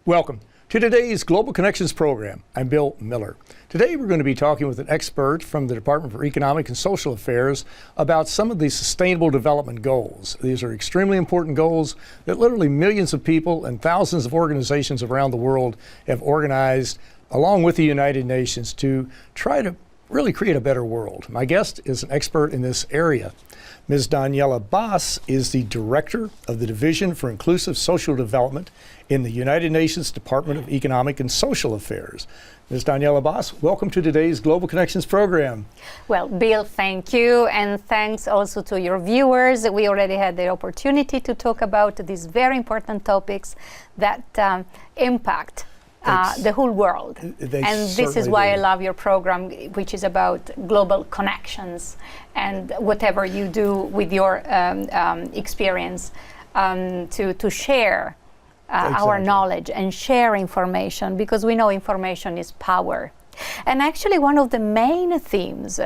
Welcome to today's Global Connections program. I'm Bill Miller. Today we're going to be talking with an expert from the Department for Economic and Social Affairs about some of the Sustainable Development Goals. These are extremely important goals that literally millions of people and thousands of organizations around the world have organized along with the United Nations to try to really create a better world. My guest is an expert in this area. Ms. Daniela Bas is the Director of the Division for Inclusive Social Development in the United Nations Department of Economic and Social Affairs. Ms. Daniela Bas, welcome to today's Global Connections program. Well, Bill, thank you, and thanks also to your viewers. We already had the opportunity to talk about these very important topics that impact the whole world. And this is why I love your program, which is about global connections and whatever you do with your experience to share our knowledge and share information, because we know information is power. And actually one of the main themes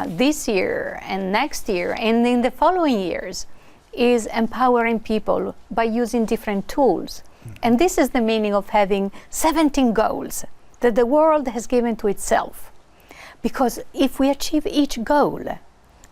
this year and next year and in the following years is empowering people by using different tools. And this is the meaning of having 17 goals that the world has given to itself. Because if we achieve each goal,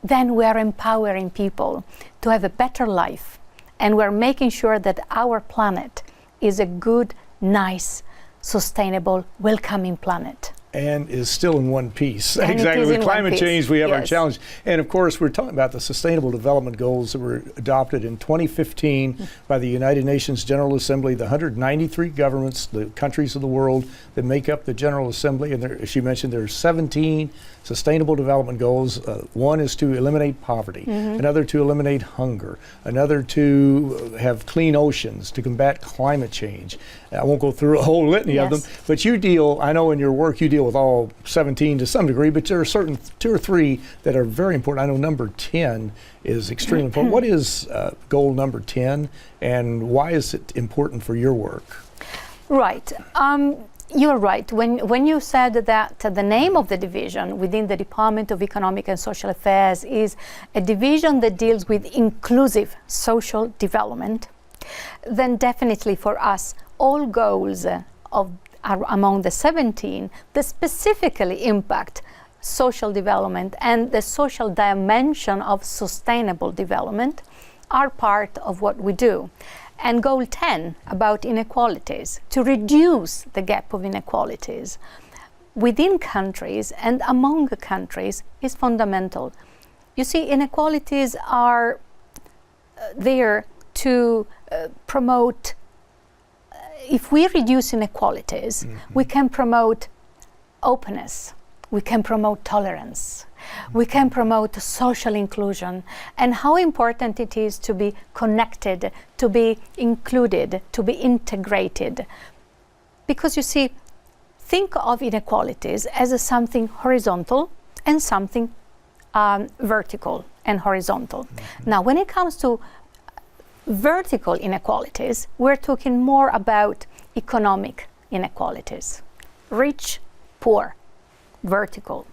then we are empowering people to have a better life. And we're making sure that our planet is a good, nice, sustainable, welcoming planet. And is still in one piece. And exactly. With climate change, we have our yes. challenge. And of course, we're talking about the Sustainable Development Goals that were adopted in 2015 by the United Nations General Assembly, the 193 governments, the countries of the world that make up the General Assembly. And there, as you mentioned, there are 17 Sustainable Development Goals. One is to eliminate poverty, another to eliminate hunger, another to have clean oceans, to combat climate change. I won't go through a whole litany of them, but you deal, I know in your work you deal with all 17 to some degree, but there are certain 2 or 3 that are very important. I know number 10 is extremely important. What is goal number 10, and why is it important for your work? Right. You're right. When you said that the name of the division within the Department of Economic and Social Affairs is a division that deals with inclusive social development, then definitely for us, all goals are among the 17 that specifically impact social development and the social dimension of sustainable development are part of what we do. And goal 10 about inequalities, to reduce the gap of inequalities within countries and among countries, is fundamental. You see, inequalities are there to promote. If we reduce inequalities, we can promote openness, we can promote tolerance, we can promote social inclusion, and how important it is to be connected, to be included, to be integrated. Because you see, think of inequalities as something horizontal and something vertical and horizontal. Now, when it comes to vertical inequalities, we're talking more about economic inequalities. Rich, poor, vertical.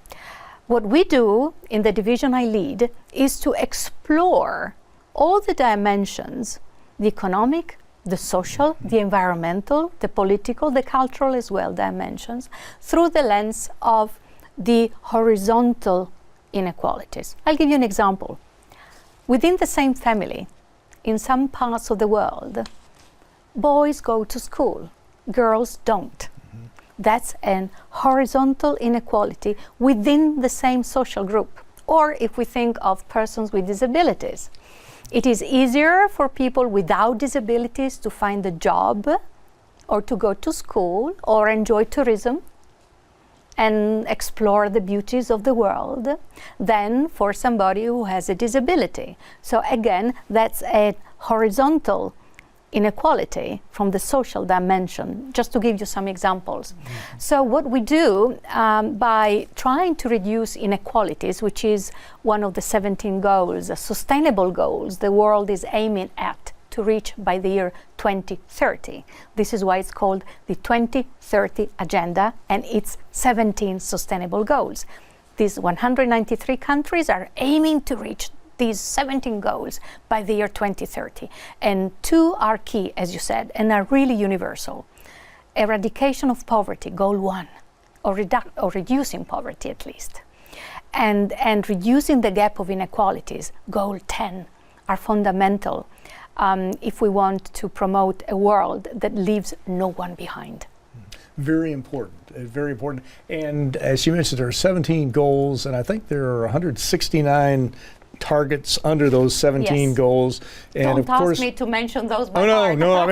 What we do in the division I lead is to explore all the dimensions, the economic, the social, the environmental, the political, the cultural as well dimensions, through the lens of the horizontal inequalities. I'll give you an example. Within the same family, in some parts of the world, boys go to school, girls don't. That's an horizontal inequality within the same social group. Or if we think of persons with disabilities, it is easier for people without disabilities to find a job or to go to school or enjoy tourism and explore the beauties of the world than for somebody who has a disability. So again, that's a horizontal inequality from the social dimension, just to give you some examples. So what we do by trying to reduce inequalities, which is one of the 17 goals, sustainable goals the world is aiming at to reach by the year 2030. This is why it's called the 2030 Agenda and its 17 sustainable goals. These 193 countries are aiming to reach these 17 goals by the year 2030. And 2 are key, as you said, and are really universal. Eradication of poverty, goal 1, or reducing poverty at least. And reducing the gap of inequalities, goal 10, are fundamental if we want to promote a world that leaves no one behind. Very important, very important. And as you mentioned, there are 17 goals, and I think there are 169 targets under those 17 Yes. goals. And Don't of course, ask me to mention those by oh no, heart. no, I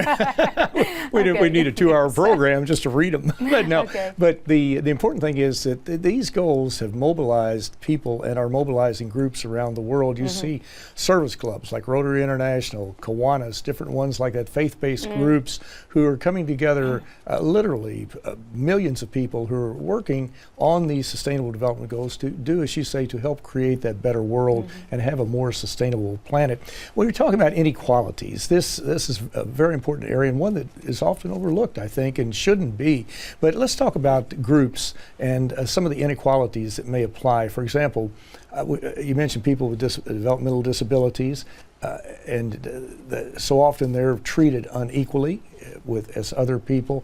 mean, we Okay. need a 2-hour program just to read them. But no, Okay. but the important thing is that these goals have mobilized people and are mobilizing groups around the world. You see service clubs like Rotary International, Kiwanis, different ones like that, faith-based groups who are coming together, literally millions of people who are working on these sustainable development goals to do, as you say, to help create that better world and have a more sustainable planet. When you're talking about inequalities, this is a very important area and one that is often overlooked, I think, and shouldn't be. But let's talk about groups and some of the inequalities that may apply. For example, you mentioned people with developmental disabilities, so often they're treated unequally as other people.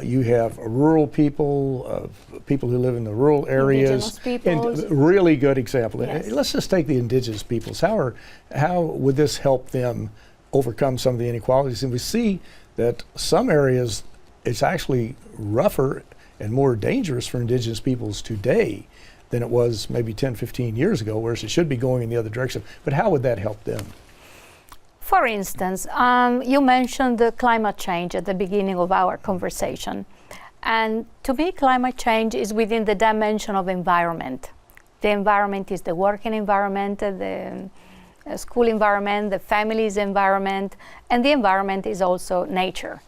You have rural people, people who live in the rural areas. Indigenous peoples. And really good example. Yes. Let's just take the indigenous peoples. How would this help them overcome some of the inequalities? And we see that some areas it's actually rougher and more dangerous for indigenous peoples today than it was maybe 10, 15 years ago, whereas it should be going in the other direction. But how would that help them? For instance, you mentioned the climate change at the beginning of our conversation. And to me, climate change is within the dimension of environment. The environment is the working environment, the school environment, the family's environment, and the environment is also nature.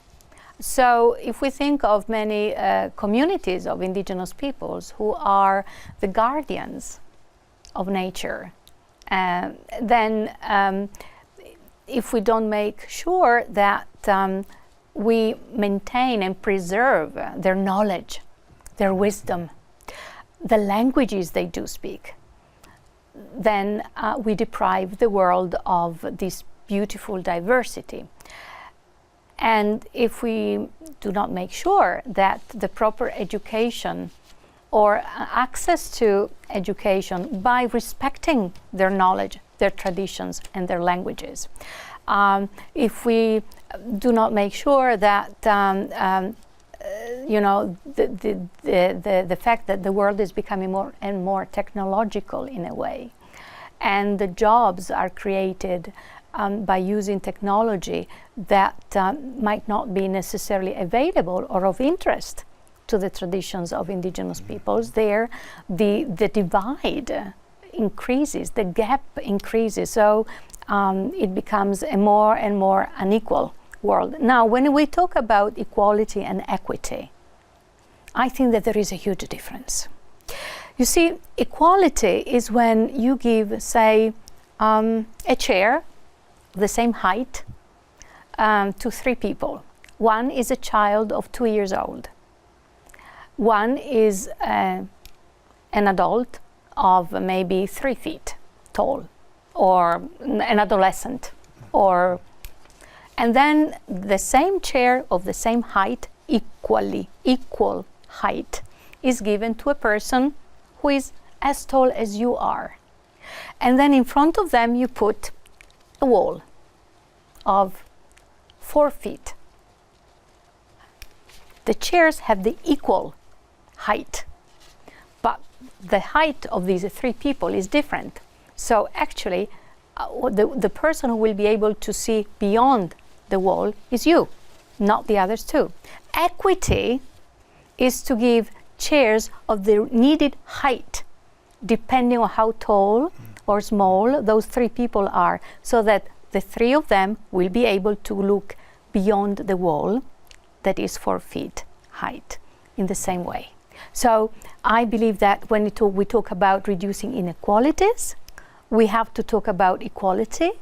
So if we think of many communities of indigenous peoples who are the guardians of nature, then if we don't make sure that we maintain and preserve their knowledge, their wisdom, the languages they do speak, then we deprive the world of this beautiful diversity. And if we do not make sure that the proper education or access to education by respecting their knowledge, their traditions, and their languages, if we do not make sure that the fact that the world is becoming more and more technological in a way, and the jobs are created by using technology that might not be necessarily available or of interest to the traditions of indigenous peoples, there the divide increases, the gap increases, so it becomes a more and more unequal world. Now, when we talk about equality and equity, I think that there is a huge difference. You see, equality is when you give, say, a chair the same height to 3 people. One is a child of 2 years old. One is an adult of maybe 3 feet tall, or an adolescent, and then the same chair of the same height, equal height, is given to a person who is as tall as you are. And then in front of them you put a wall of 4 feet. The chairs have the equal height, but the height of these 3 people is different. So actually, the person who will be able to see beyond the wall is you, not the others too. Equity is to give chairs of the needed height, depending on how tall or small those 3 people are, so that the 3 of them will be able to look beyond the wall that is 4 feet height in the same way. So I believe that when we talk about reducing inequalities, we have to talk about equality,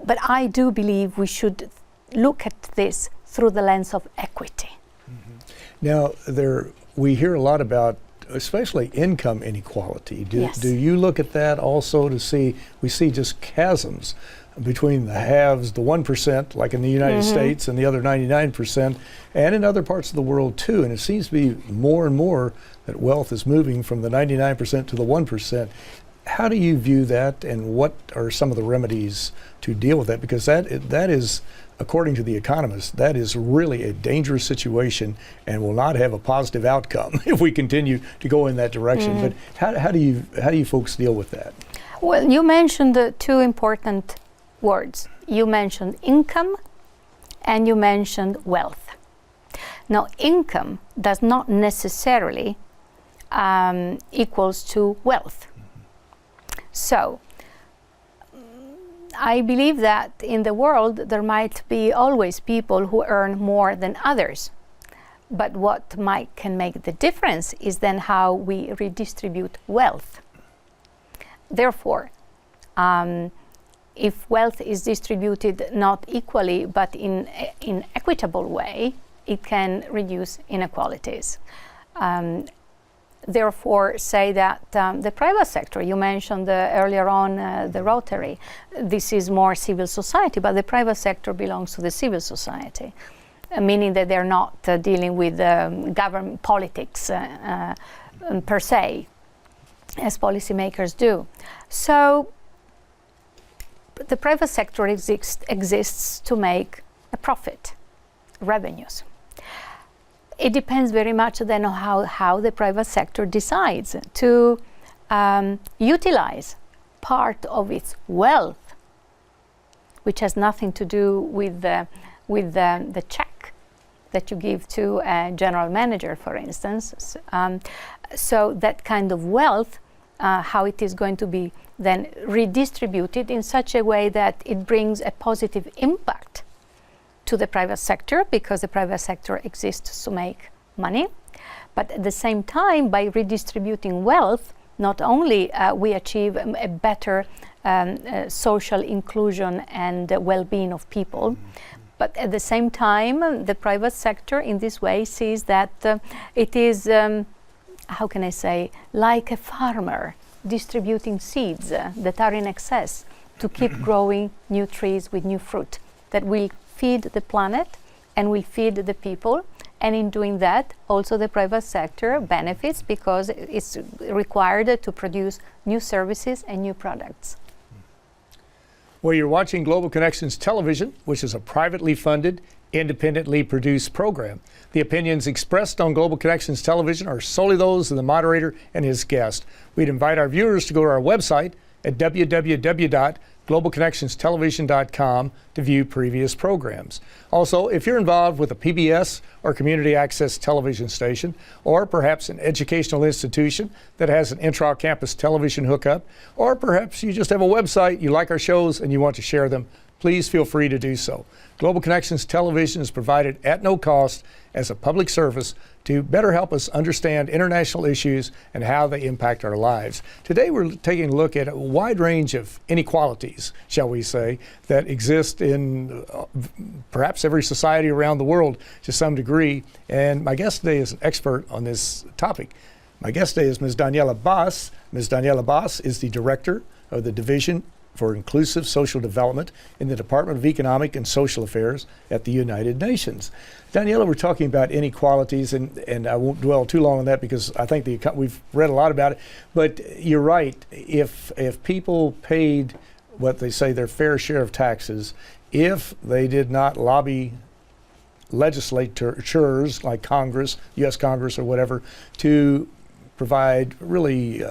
but I do believe we should look at this through the lens of equity. Now, we hear a lot about especially income inequality. Yes. Do you look at that also to see, we see just chasms between the haves, the 1%, like in the United States, and the other 99%, and in other parts of the world too. And it seems to be more and more that wealth is moving from the 99% to the 1%. How do you view that, and what are some of the remedies to deal with that? Because that is, according to the economists, that is really a dangerous situation and will not have a positive outcome if we continue to go in that direction. But how do you folks deal with that? Well, you mentioned two important words. You mentioned income and you mentioned wealth. Now, income does not necessarily equals to wealth. So, I believe that in the world there might be always people who earn more than others. But what can make the difference is then how we redistribute wealth. Therefore, if wealth is distributed not equally but in an equitable way, it can reduce inequalities. Therefore, say that the private sector, you mentioned earlier on the Rotary, this is more civil society, but the private sector belongs to the civil society, meaning that they're not dealing with government politics per se, as policymakers do. So the private sector exists to make a profit, revenues. It depends very much then on how the private sector decides to utilize part of its wealth, which has nothing to do with the check that you give to a general manager, for instance. So that kind of wealth, how it is going to be then redistributed in such a way that it brings a positive impact to the private sector, because the private sector exists to make money. But at the same time, by redistributing wealth, not only we achieve a better social inclusion and well-being of people, but at the same time, the private sector in this way sees that it is, how can I say, like a farmer distributing seeds that are in excess to keep growing new trees with new fruit that will feed the planet and will feed the people. And in doing that, also the private sector benefits because it's required to produce new services and new products. Well, you're watching Global Connections Television, which is a privately funded, independently produced program. The opinions expressed on Global Connections Television are solely those of the moderator and his guest. We'd invite our viewers to go to our website at www.globalconnectionstelevision.com to view previous programs. Also, if you're involved with a PBS or community access television station, or perhaps an educational institution that has an intra-campus television hookup, or perhaps you just have a website, you like our shows, and you want to share them, please feel free to do so. Global Connections Television is provided at no cost as a public service to better help us understand international issues and how they impact our lives. Today we're taking a look at a wide range of inequalities, shall we say, that exist in perhaps every society around the world to some degree. And my guest today is an expert on this topic. My guest today is Ms. Daniela Bas. Ms. Daniela Bas is the director of the Division for Inclusive Social Development in the Department of Economic and Social Affairs at the United Nations. Daniela, we're talking about inequalities, and I won't dwell too long on that because I think we've read a lot about it. But you're right. If people paid what they say their fair share of taxes, if they did not lobby legislatures like Congress, U.S. Congress or whatever, to provide really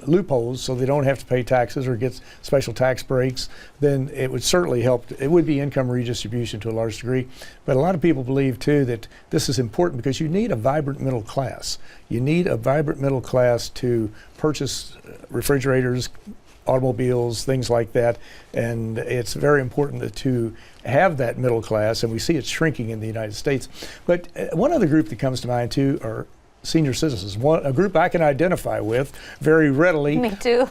loopholes so they don't have to pay taxes or get special tax breaks, then it would certainly help. It would be income redistribution to a large degree. But a lot of people believe too that this is important because you need a vibrant middle class. You need a vibrant middle class to purchase refrigerators, automobiles, things like that. And it's very important to have that middle class, and we see it shrinking in the United States. But one other group that comes to mind too are senior citizens, a group I can identify with very readily. Me too.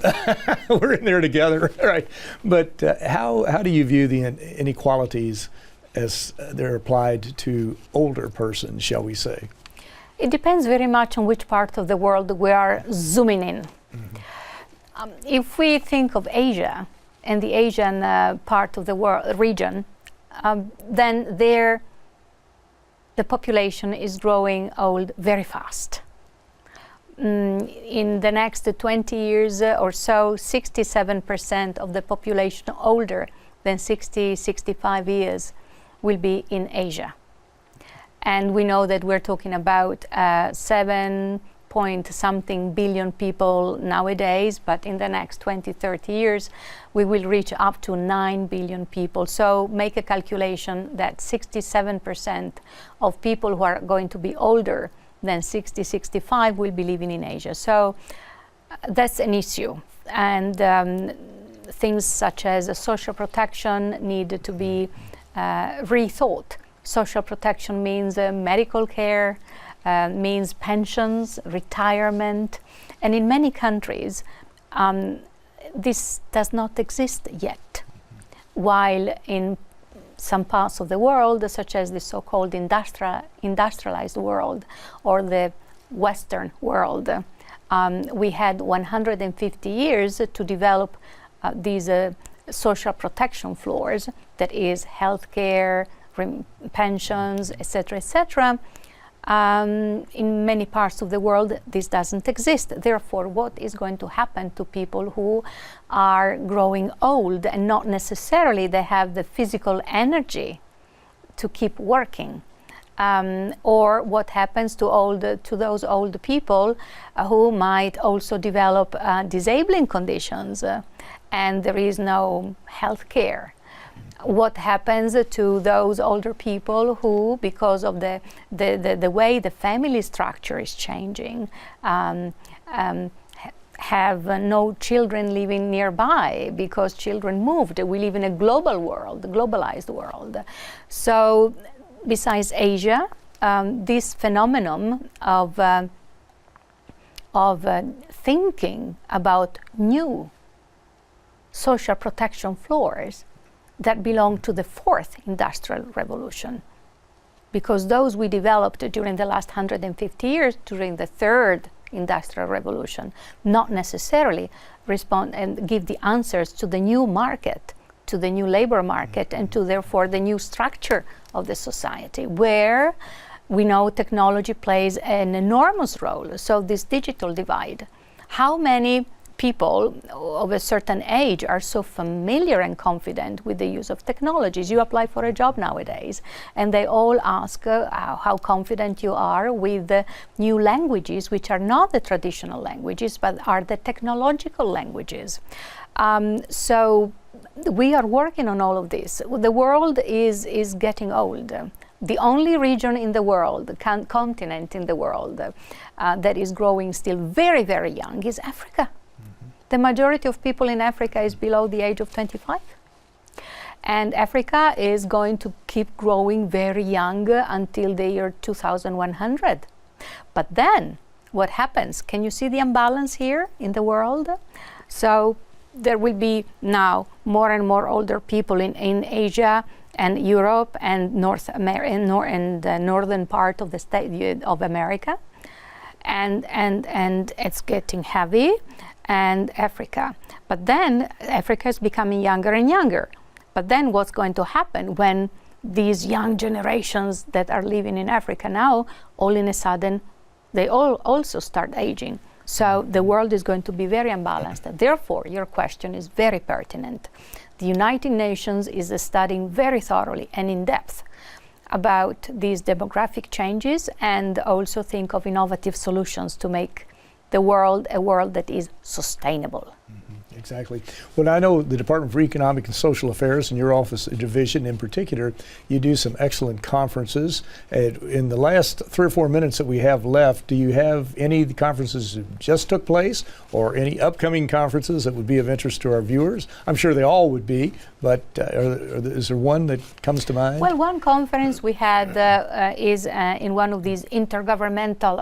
We're in there together, right? But how do you view the inequalities as they're applied to older persons, shall we say? It depends very much on which part of the world we are zooming in. If we think of Asia and the Asian part of the world region, then there the population is growing old very fast. In the next 20 years or so, 67% of the population older than 65 years will be in Asia. And we know that we're talking about 7 point something billion people nowadays, but in the next 20, 30 years, we will reach up to 9 billion people. So make a calculation that 67% of people who are going to be older than 60, 65 will be living in Asia. So that's an issue. And things such as social protection need to be rethought. Social protection means medical care, means pensions, retirement, and in many countries this does not exist yet, while in some parts of the world, such as the so-called industrialized world or the Western world, we had 150 years to develop these social protection floors, that is healthcare, pensions, etc., etc. In many parts of the world, this doesn't exist. Therefore, what is going to happen to people who are growing old and not necessarily they have the physical energy to keep working? Or what happens to those old people who might also develop disabling conditions and there is no health care? What happens to those older people who, because of the way the family structure is changing, have no children living nearby because children moved? We live in a global world, globalized world. So besides Asia, this phenomenon of thinking about new social protection floors that belong to the fourth industrial revolution, because those we developed during the last 150 years during the third industrial revolution not necessarily respond and give the answers to the new market, to the new labor market, and to therefore the new structure of the society, where we know technology plays an enormous role. So this digital divide, how many people of a certain age are so familiar and confident with the use of technologies? You apply for a job nowadays and they all ask how confident you are with the new languages, which are not the traditional languages but are the technological languages. So we are working on all of this. The world is getting old. The only region in the world, continent in the world that is growing still very, very young is Africa. The majority of people in Africa is below the age of 25. And Africa is going to keep growing very young until the year 2100. But then, what happens? Can you see the imbalance here in the world? So there will be now more and more older people in Asia and Europe and North America and the northern part of the state of America. And it's getting heavy. And Africa. But then Africa is becoming younger and younger. But then what's going to happen when these young generations that are living in Africa now, all in a sudden, they all also start aging? So the world is going to be very unbalanced. Therefore, your question is very pertinent. The United Nations is studying very thoroughly and in depth about these demographic changes and also think of innovative solutions to make the world a world that is sustainable. Exactly. Well, I know the Department for Economic and Social Affairs and your office division in particular, you do some excellent conferences. In the last 3 or 4 minutes that we have left, do you have any of the conferences that just took place or any upcoming conferences that would be of interest to our viewers? I'm sure they all would be, but is there one that comes to mind? Well, one conference we had is in one of these intergovernmental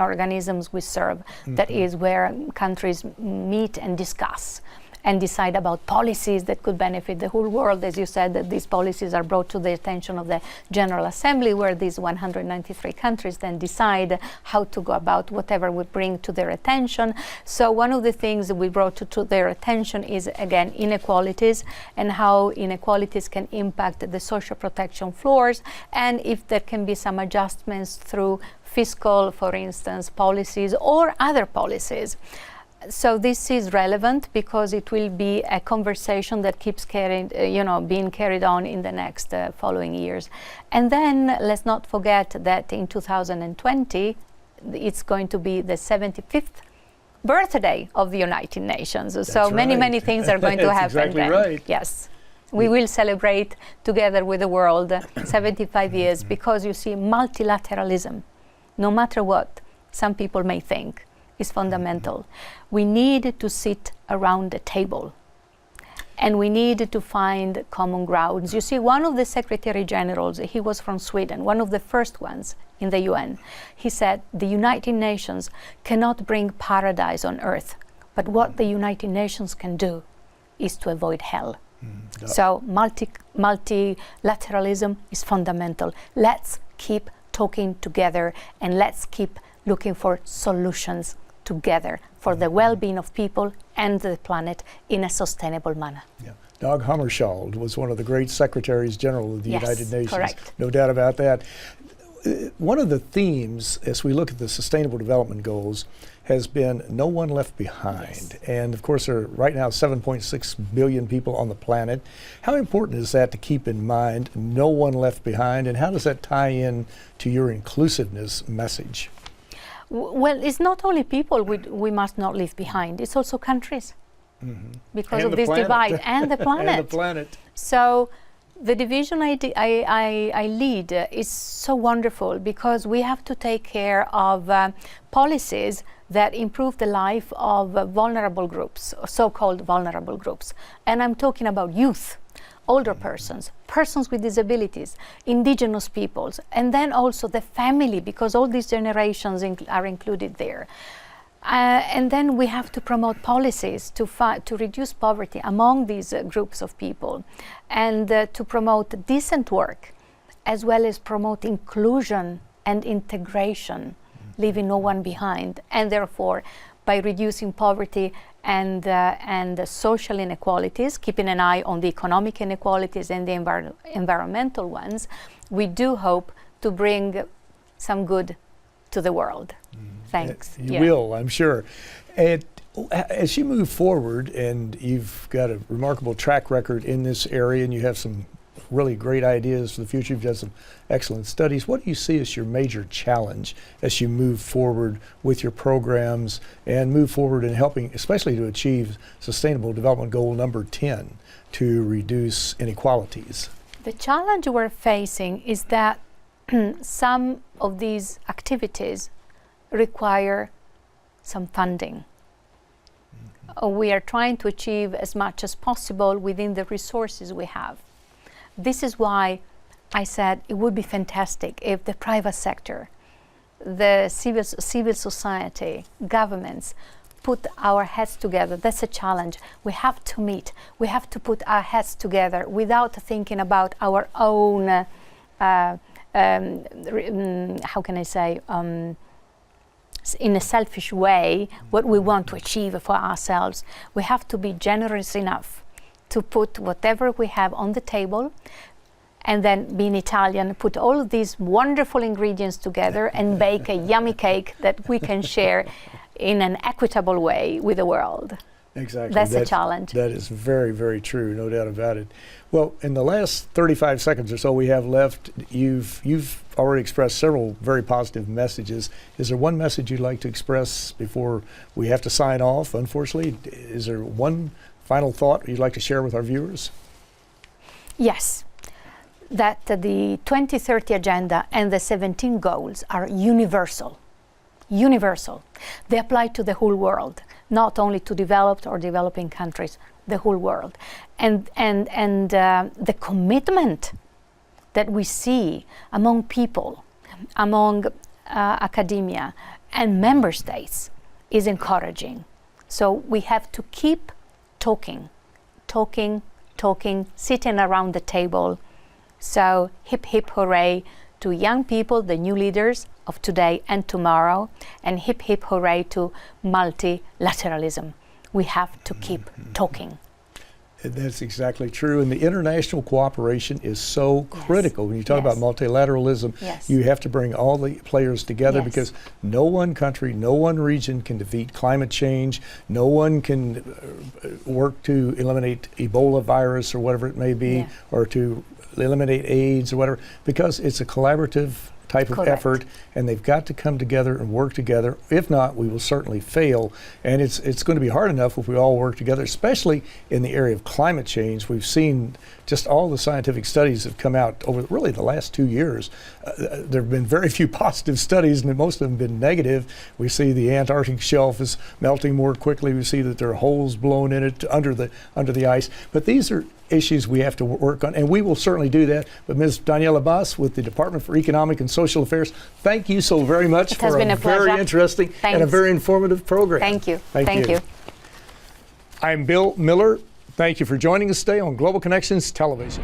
organisms we serve, that is where countries meet and discuss. and decide about policies that could benefit the whole world. As you said, that these policies are brought to the attention of the General Assembly, where these 193 countries then decide how to go about whatever we bring to their attention. So one of the things that we brought to their attention is, again, inequalities and how inequalities can impact the social protection floors, and if there can be some adjustments through fiscal, for instance, policies or other policies. So this is relevant because it will be a conversation that keeps being carried on in the next following years. And then let's not forget that in 2020, it's going to be the 75th birthday of the United Nations. That's so right. many things are going to That's happen exactly then. right. Yes. We will celebrate together with the world 75 years because you see, multilateralism, no matter what some people may think, is fundamental. We need to sit around the table and we need to find common grounds. You see, one of the Secretary Generals, he was from Sweden, one of the first ones in the UN. He said, the United Nations cannot bring paradise on earth, but what the United Nations can do is to avoid hell. So multilateralism is fundamental. Let's keep talking together and let's keep looking for solutions together for the well-being of people and the planet in a sustainable manner. Yeah. Dag Hammarskjöld was one of the great Secretaries General of the Yes, United Nations. correct. No doubt about that. One of the themes as we look at the Sustainable Development Goals has been no one left behind. Yes. And of course, there are right now 7.6 billion people on the planet. How important is that to keep in mind, no one left behind, and how does that tie in to your inclusiveness message? Well, it's not only people we must not leave behind, it's also countries. Because And of the this planet. divide and the planet. And the planet. So the division I lead is so wonderful because we have to take care of policies that improve the life of vulnerable groups, so-called vulnerable groups. And I'm talking about youth, older persons, persons with disabilities, indigenous peoples, and then also the family, because all these generations are included there. And then we have to promote policies to reduce poverty among these groups of people, and to promote decent work, as well as promote inclusion and integration, leaving no one behind. And therefore, by reducing poverty and social inequalities, keeping an eye on the economic inequalities and the environmental ones, we do hope to bring some good to the world. Thanks. You will, I'm sure. And as you move forward, and you've got a remarkable track record in this area, and you have some really great ideas for the future, you've done some excellent studies, what do you see as your major challenge as you move forward with your programs and move forward in helping, especially to achieve Sustainable Development Goal number 10, to reduce inequalities? The challenge we're facing is that some of these activities require some funding. We are trying to achieve as much as possible within the resources we have. This is why I said it would be fantastic if the private sector, the civil society, governments put our heads together. That's a challenge. We have to meet. We have to put our heads together without thinking about our own, how can I say, in a selfish way, what we want to achieve for ourselves. We have to be generous enough to put whatever we have on the table, and then, being Italian, put all of these wonderful ingredients together and bake a yummy cake that we can share in an equitable way with the world. Exactly. That's a challenge. That is very, very true, no doubt about it. Well, in the last 35 seconds or so we have left, you've already expressed several very positive messages. Is there one message you'd like to express before we have to sign off, unfortunately? Is there one final thought you'd like to share with our viewers? Yes, that the 2030 Agenda and the 17 goals are universal. Universal. They apply to the whole world, not only to developed or developing countries, the whole world. And the commitment that we see among people, among academia and member states is encouraging. So we have to keep talking, sitting around the table. So hip hip hooray to young people, the new leaders of today and tomorrow, and hip hip hooray to multilateralism. We have to keep talking. That's exactly true. And the international cooperation is so critical. When you talk about multilateralism, you have to bring all the players together because no one country, no one region can defeat climate change. No one can work to eliminate Ebola virus or whatever it may be, or to eliminate AIDS or whatever, because it's a collaborative type of effort, and they've got to come together and work together. If not, we will certainly fail. And it's going to be hard enough if we all work together, especially in the area of climate change. We've seen just all the scientific studies have come out over really the last 2 years. There have been very few positive studies, and most of them have been negative. We see the Antarctic shelf is melting more quickly. We see that there are holes blown in it under the ice. But these are issues we have to work on, and we will certainly do that. But Ms. Daniela Bas with the Department for Economic and Social Affairs, thank you so very much for a very interesting and a very informative program. Thank you. Thank you. I'm Bill Miller. Thank you for joining us today on Global Connections Television.